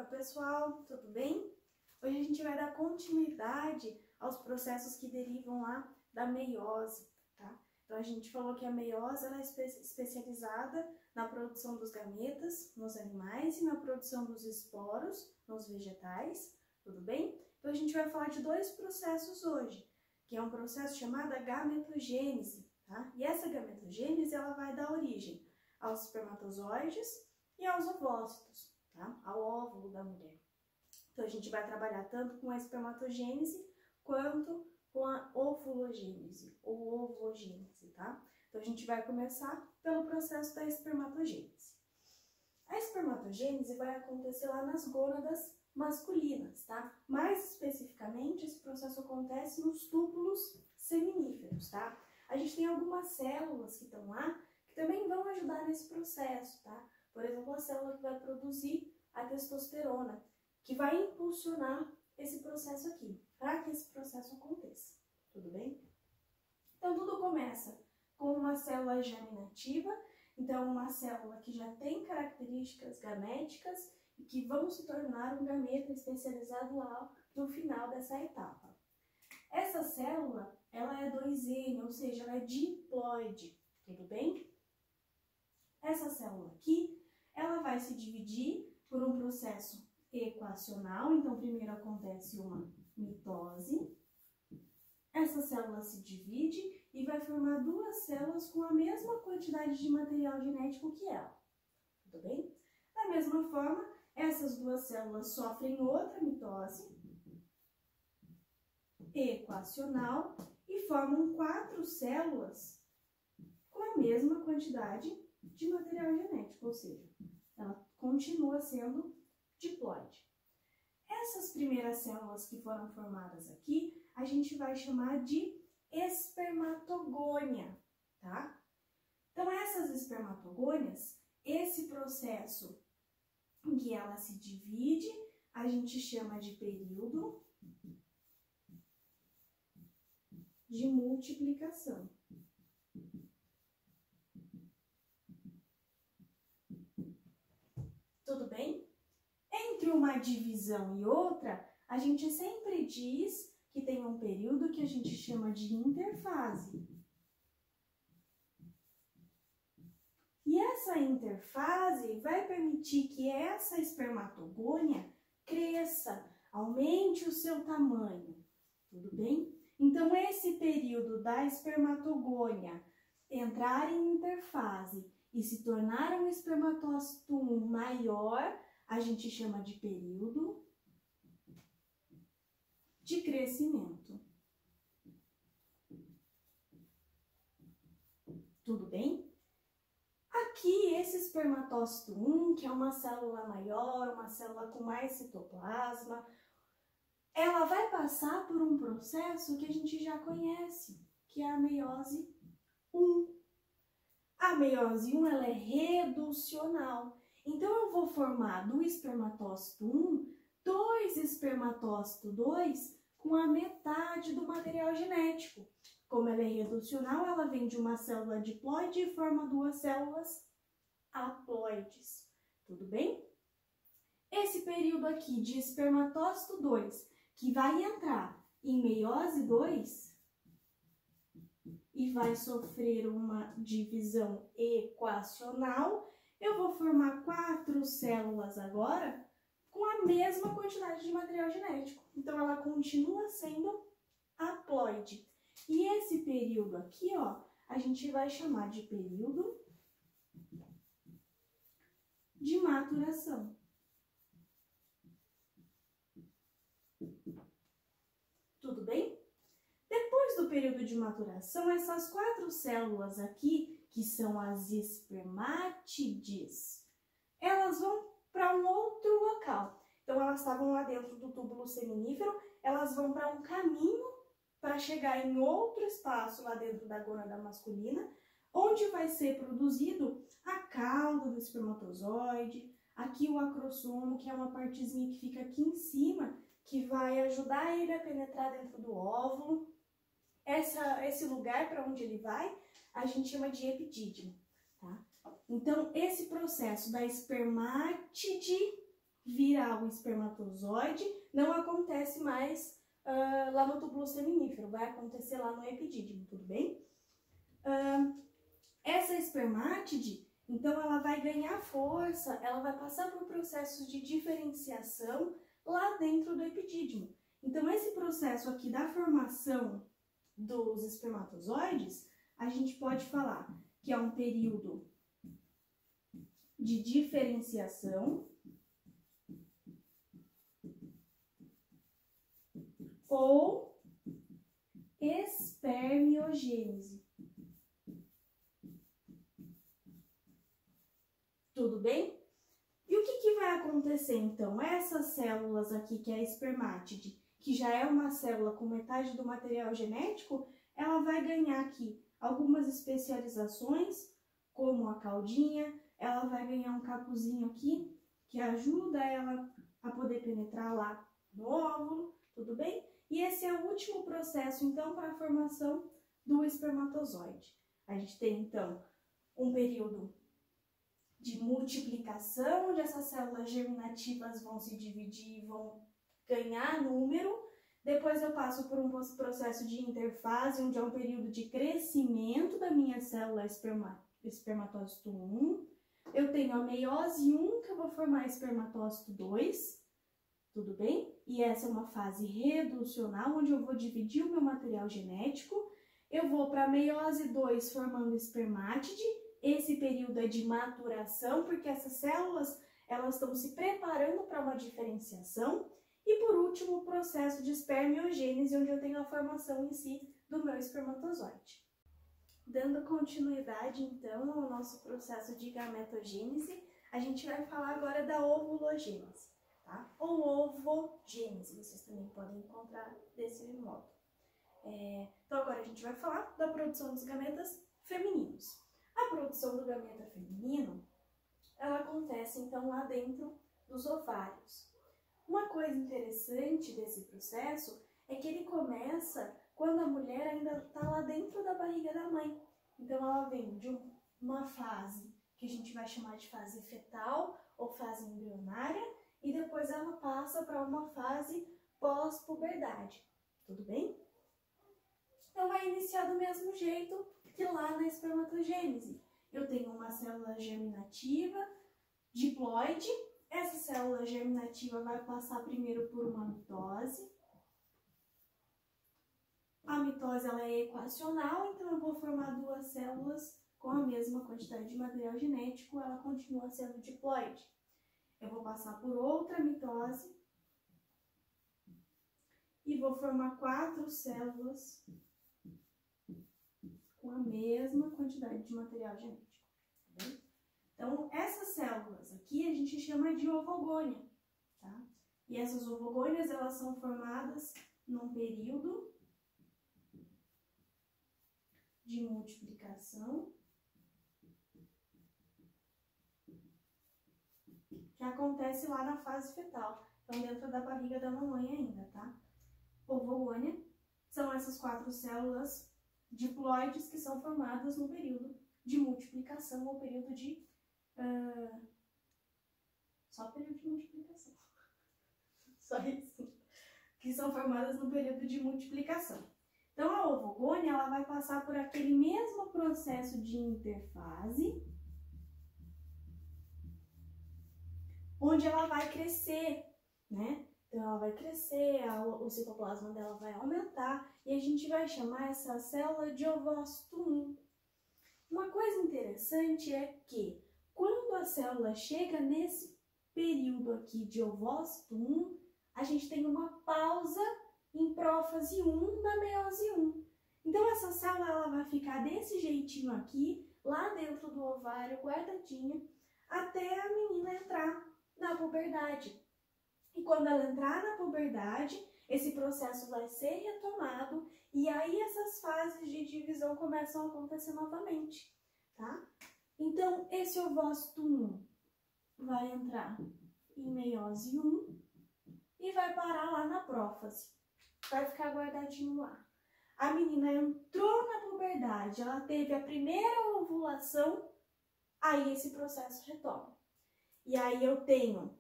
Oi pessoal, tudo bem? Hoje a gente vai dar continuidade aos processos que derivam lá da meiose, tá? Então a gente falou que a meiose ela é especializada na produção dos gametas nos animais e na produção dos esporos nos vegetais, tudo bem? Então a gente vai falar de dois processos hoje, que é um processo chamado gametogênese, tá? E essa gametogênese ela vai dar origem aos espermatozoides e aos ovócitos, tá? Ao óvulo da mulher. Então a gente vai trabalhar tanto com a espermatogênese quanto com a ovulogênese ou ovogênese, tá? Então a gente vai começar pelo processo da espermatogênese. A espermatogênese vai acontecer lá nas gônadas masculinas, tá? Mais especificamente, esse processo acontece nos túbulos seminíferos, tá? A gente tem algumas células que estão lá que também vão ajudar nesse processo, tá? Por exemplo, a célula que vai produzir a testosterona, que vai impulsionar esse processo aqui, para que esse processo aconteça, tudo bem? Então, tudo começa com uma célula germinativa, então uma célula que já tem características gaméticas e que vão se tornar um gameta especializado lá no final dessa etapa. Essa célula, ela é 2N, ou seja, ela é diploide, tudo bem? Essa célula aqui, ela vai se dividir por um processo equacional, então primeiro acontece uma mitose, essa célula se divide e vai formar duas células com a mesma quantidade de material genético que ela, tudo bem? Da mesma forma, essas duas células sofrem outra mitose equacional e formam 4 células com a mesma quantidade de material genético, ou seja, ela continua sendo diploide. Essas primeiras células que foram formadas aqui, a gente vai chamar de espermatogônia, tá? Então, essas espermatogônias, esse processo em que ela se divide, a gente chama de período de multiplicação. Tudo bem? Entre uma divisão e outra, a gente sempre diz que tem um período que a gente chama de interfase. E essa interfase vai permitir que essa espermatogônia cresça, aumente o seu tamanho. Tudo bem? Então, esse período da espermatogônia entrar em interfase e se tornar um espermatócito maior, a gente chama de período de crescimento. Tudo bem? Aqui, esse espermatócito 1, que é uma célula maior, uma célula com mais citoplasma, ela vai passar por um processo que a gente já conhece, que é a meiose 1. A meiose 1 ela é reducional. Então, eu vou formar do espermatócito 1, 2 espermatócito 2 com a metade do material genético. Como ela é reducional, ela vem de uma célula diploide e forma 2 células haploides. Tudo bem? Esse período aqui de espermatócito 2, que vai entrar em meiose 2 e vai sofrer uma divisão equacional, eu vou formar 4 células agora com a mesma quantidade de material genético. Então, ela continua sendo haploide. E esse período aqui, ó, a gente vai chamar de período de maturação. Tudo bem? Depois do período de maturação, essas 4 células aqui, que são as espermátides, elas vão para um outro local. Então, elas estavam lá dentro do túbulo seminífero, elas vão para um caminho para chegar em outro espaço lá dentro da gônada masculina, onde vai ser produzido a cauda do espermatozoide, aqui o acrossomo, que é uma partezinha que fica aqui em cima, que vai ajudar ele a penetrar dentro do óvulo. Esse lugar para onde ele vai, a gente chama de epidídimo, tá? Então, esse processo da espermátide virar o espermatozoide, não acontece mais lá no túbulo seminífero, vai acontecer lá no epidídimo, tudo bem? Essa espermátide, então, ela vai ganhar força, ela vai passar por processos de diferenciação lá dentro do epidídimo. Então, esse processo aqui da formação dos espermatozoides, a gente pode falar que é um período de diferenciação ou espermiogênese. Tudo bem? E o que vai acontecer então? Essas células aqui, que é a espermátide, que já é uma célula com metade do material genético, ela vai ganhar aqui algumas especializações, como a caudinha, ela vai ganhar um capuzinho aqui, que ajuda ela a poder penetrar lá no óvulo, tudo bem? E esse é o último processo, então, para a formação do espermatozoide. A gente tem, então, um período de multiplicação, onde essas células germinativas vão se dividir, vão ganhar número. Depois eu passo por um processo de interfase, onde é um período de crescimento da minha célula espermatócito 1. Eu tenho a meiose 1, que eu vou formar espermatócito 2, tudo bem? E essa é uma fase reducional, onde eu vou dividir o meu material genético. Eu vou para a meiose 2 formando espermátide. Esse período é de maturação, porque essas células elas estão se preparando para uma diferenciação. E por último, o processo de espermiogênese, onde eu tenho a formação em si do meu espermatozoide. Dando continuidade, então, ao nosso processo de gametogênese, a gente vai falar agora da ovulogênese, tá? Ou ovogênese, vocês também podem encontrar desse modo. Então, agora a gente vai falar da produção dos gametas femininos. A produção do gameta feminino, ela acontece, então, lá dentro dos ovários. Uma coisa interessante desse processo é que ele começa quando a mulher ainda está lá dentro da barriga da mãe. Então, ela vem de uma fase que a gente vai chamar de fase fetal ou fase embrionária, e depois ela passa para uma fase pós-puberdade. Tudo bem? Então, vai iniciar do mesmo jeito que lá na espermatogênese. Eu tenho uma célula germinativa, diploide. Essa célula germinativa vai passar primeiro por uma mitose. A mitose ela é equacional, então eu vou formar duas células com a mesma quantidade de material genético, ela continua sendo diploide. Eu vou passar por outra mitose e vou formar 4 células com a mesma quantidade de material genético. Tá bem? Então, essas células aqui a gente chama de ovogônia, tá? E essas ovogônias, elas são formadas num período de multiplicação que acontece lá na fase fetal, então dentro da barriga da mamãe ainda, tá? Ovogônia são essas 4 células diploides que são formadas no período de multiplicação ou período de só período de multiplicação. Só isso. Que são formadas no período de multiplicação. Então, a ovogônia, ela vai passar por aquele mesmo processo de interfase, onde ela vai crescer, né? Então, ela vai crescer, o citoplasma dela vai aumentar, e a gente vai chamar essa célula de ovócito 1. Uma coisa interessante é que, quando a célula chega nesse período aqui de ovócito 1, a gente tem uma pausa em prófase 1 da meiose 1. Então, essa célula ela vai ficar desse jeitinho aqui, lá dentro do ovário, guardadinha, até a menina entrar na puberdade. E quando ela entrar na puberdade, esse processo vai ser retomado e aí essas fases de divisão começam a acontecer novamente, tá? Então, esse ovócito 1 vai entrar em meiose 1 e vai parar lá na prófase. Vai ficar guardadinho lá. A menina entrou na puberdade, ela teve a primeira ovulação, aí esse processo retoma. E aí eu tenho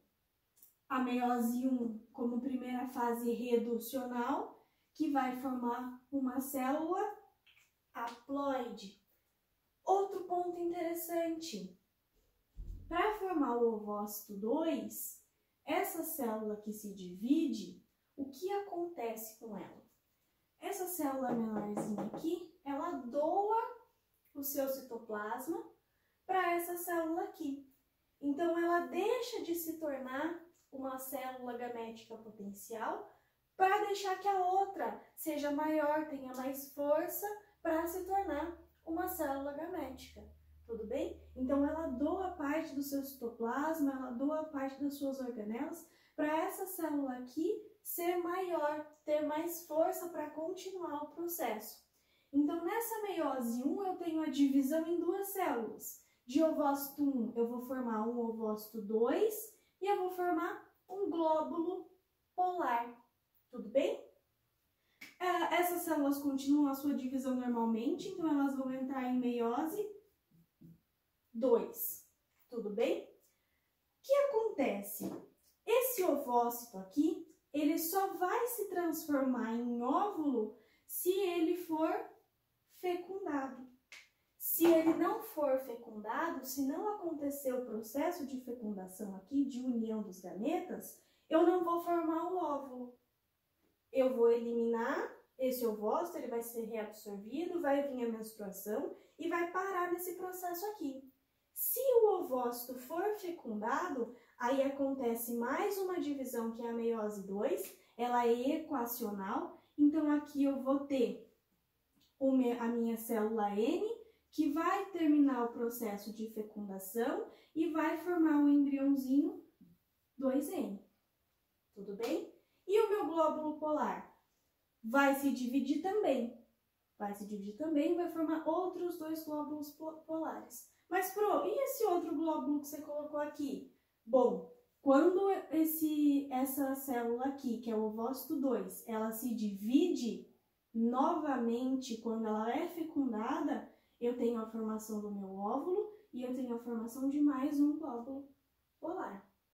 a meiose 1 como primeira fase reducional, que vai formar uma célula haploide. Outro ponto interessante, para formar o ovócito 2, essa célula que se divide, o que acontece com ela? Essa célula menorzinha aqui, ela doa o seu citoplasma para essa célula aqui. Então, ela deixa de se tornar uma célula gamética potencial para deixar que a outra seja maior, tenha mais força para se tornar uma célula gamética. Tudo bem? Então, ela doa parte do seu citoplasma, ela doa parte das suas organelas para essa célula aqui ser maior, ter mais força para continuar o processo. Então, nessa meiose 1, eu tenho a divisão em duas células. De ovócito 1, eu vou formar um ovócito 2 e eu vou formar um glóbulo polar. Tudo bem? Essas células continuam a sua divisão normalmente, então elas vão entrar em meiose 2. Tudo bem? O que acontece? Esse ovócito aqui, ele só vai se transformar em óvulo se ele for fecundado. Se ele não for fecundado, se não acontecer o processo de fecundação aqui, de união dos gametas, eu não vou formar o óvulo. Eu vou eliminar esse ovócito, ele vai ser reabsorvido, vai vir a menstruação e vai parar nesse processo aqui. Se o ovócito for fecundado, aí acontece mais uma divisão, que é a meiose 2, ela é equacional, então aqui eu vou ter a minha célula N, que vai terminar o processo de fecundação e vai formar um embriãozinho 2N. Tudo bem? E o meu glóbulo polar? Vai se dividir também. Vai se dividir também e vai formar outros 2 glóbulos polares. Mas, Pro, e esse outro glóbulo que você colocou aqui? Bom, quando essa célula aqui, que é o ovócito 2, ela se divide novamente, quando ela é fecundada, eu tenho a formação do meu óvulo e eu tenho a formação de mais um glóbulo polar.